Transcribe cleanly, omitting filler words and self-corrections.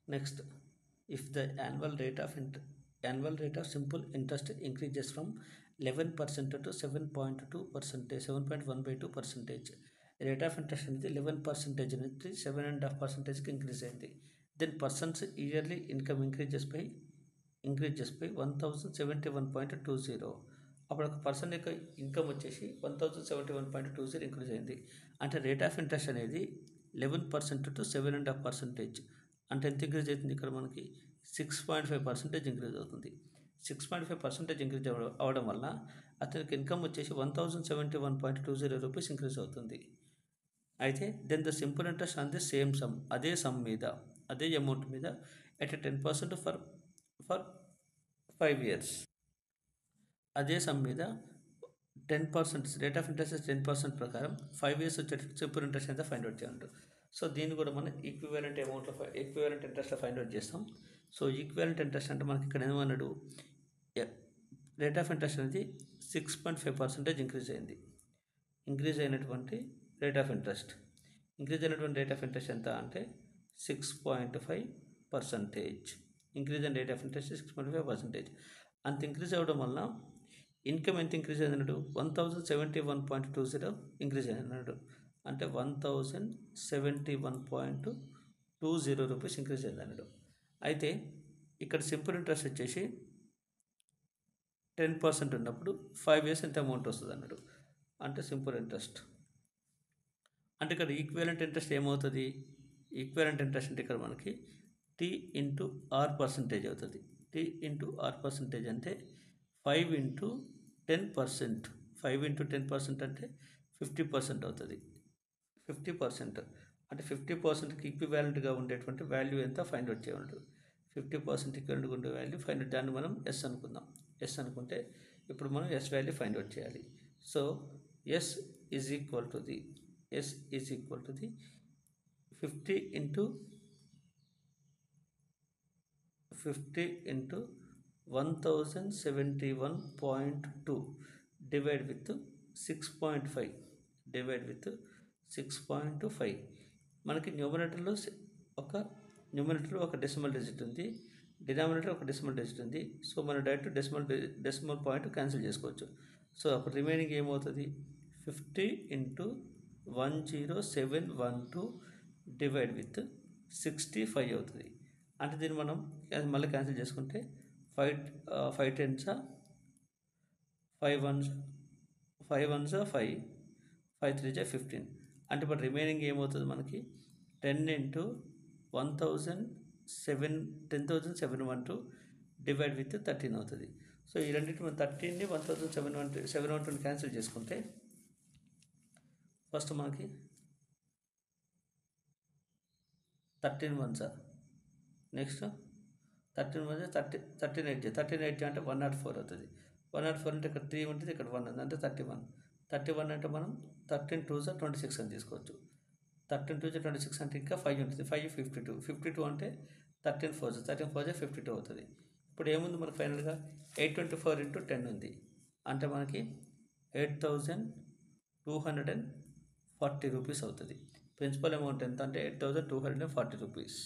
Next, if the annual rate of simple interest increases from 11% to 7.2%, 7.1/2%, rate of interest అనేది 11% నుంచి 7.5% increase అయింది. Then persons yearly income increases by 1071.20. అప్పుడు ఒక person యొక్క income వచ్చేసి 1071.20 increase అయింది. అంటే రేట్ ఆఫ్ ఇంట్రెస్ట్ అనేది 11% టు 7.5%. అంటే ఎంత ఇంక్రీజ్ అవుతుంది? ఇక్కడ మనకి 6.5% ఇంక్రీజ్ అవుతుంది. 6.5% ఇంక్రీజ్ అవ్వడం వల్ల అతనికి ఇన్కమ్ వచ్చేసి 1071.20 రూపీస్ ఇంక్రీజ్ అవుతుంది. అయితే then the simple interest on the same sum, అదే సమ్ మీద, అదే అమౌంట్ మీద at 10% ఫర్ 5 years. అదే సమ్ మీద 10% రేట్ ఆఫ్ ఇంట్రెస్ట్ 10% ప్రకారం 5 years వచ్చేటట్టు సింపుల్ ఇంట్రెస్ట్ ఎంత ఫైండ్ అవుట్ చేయాలంటారు. సో దీన్ని కూడా మనం ఈక్వివాలెంట్ ఇంట్రెస్ట్లో ఫైండ్ అవుట్ చేస్తాం. సో ఈక్వివాలెంట్ ఇంట్రెస్ట్ అంటే మనకి ఇక్కడ ఏమన్నాడు, రేట్ ఆఫ్ ఇంట్రెస్ట్ అనేది 6.5% ఇంక్రీజ్ అయింది. ఇంక్రీజ్ అయినటువంటి రేట్ ఆఫ్ ఇంట్రెస్ట్ ఎంత అంటే 6.5%. ఇంక్రీజ్ అయిన రేట్ ఆఫ్ ఇంట్రెస్ట్ 6.5%. అంత ఇంక్రీజ్ అవ్వడం వల్ల ఇన్కమ్ ఎంత ఇంక్రీజ్ అయింది అన్నాడు? 1071.20 ఇంక్రీజ్ అన్నాడు. అంటే 1071.20 రూపీస్ ఇంక్రీజ్ అయింది అన్నాడు. అయితే ఇక్కడ సింపుల్ ఇంట్రెస్ట్ వచ్చేసి 10% ఉన్నప్పుడు 5 years ఎంత అమౌంట్ వస్తుంది అన్నాడు. అంటే సింపుల్ ఇంట్రెస్ట్ అంటే ఇక్కడ ఈక్వివాలెంట్ ఇంట్రెస్ట్ ఏమవుతుంది? ఈక్వివాలెంట్ ఇంట్రెస్ట్ అంటే ఇక్కడ మనకి T ఇంటూ R పర్సంటేజ్ అవుతుంది. T ఇంటూ R పర్సంటేజ్ అంటే 5 ఇంటూ 10%. 5 ఇంటూ 10% అంటే 50% అవుతుంది. 50% అంటే 50%కి ఈక్వివాలెంట్గా ఉండేటువంటి వాల్యూ ఎంత ఫైండ్ అవుట్ చేయాలి. 50% ఈక్వివాలెంట్గా ఉండే వాల్యూ ఫైండ్ అవుట్, దాన్ని మనం ఎస్ అనుకుందాం. ఎస్ అనుకుంటే ఇప్పుడు మనం ఎస్ వాల్యూ ఫైండ్ అవుట్ చేయాలి. So S is equal to the 50 into 1071.2 divide with 6.5 మనకి న్యూమరేటర్లో ఒక డెసిమల్ డిజిట్ ఉంది, డినామినేటర్ ఒక డెసిమల్ డిజిట్ ఉంది. సో మనం డైరెక్ట్ డెసిమల్ పాయింట్ క్యాన్సిల్ చేసుకోవచ్చు. సో అప్పుడు రిమైనింగ్ ఏమవుతుంది? 50 ఇంటూ 10712 డివైడ్ విత్ 65 అవుతుంది. అంటే దీన్ని మనం మళ్ళీ క్యాన్సిల్ చేసుకుంటే 5 10s 5 1s 5 1s 5 5 3s 15. అంటే ఇప్పుడు రిమైనింగ్ ఏమవుతుంది మనకి? 10 ఇంటూ 10,712 డివైడ్ విత్ 13 అవుతుంది. సో ఈ రెండింటి మనం 13ని 1712 క్యాన్సిల్ చేసుకుంటే ఫస్ట్ మనకి 13 1s, నెక్స్ట్ 13 1s 13 8 అంటే 104 అవుతుంది. 104 అంటే ఇక్కడ 3 ఉంటుంది, ఇక్కడ 1 ఉంది, అంటే 31 అంటే మనం 13 2s 26 అని తీసుకోవచ్చు. 13 2s 26 అంటే ఇంకా 5 ఉంటుంది, 5 52 అంటే 13 4s 52 అవుతుంది. ఇప్పుడు ఏముంది మనకు ఫైనల్గా 824 ఇంటూ 10 ఉంది, అంటే మనకి 8240 రూపీస్ అవుతుంది. ప్రిన్సిపల్ అమౌంట్ ఎంత అంటే 8240 రూపీస్.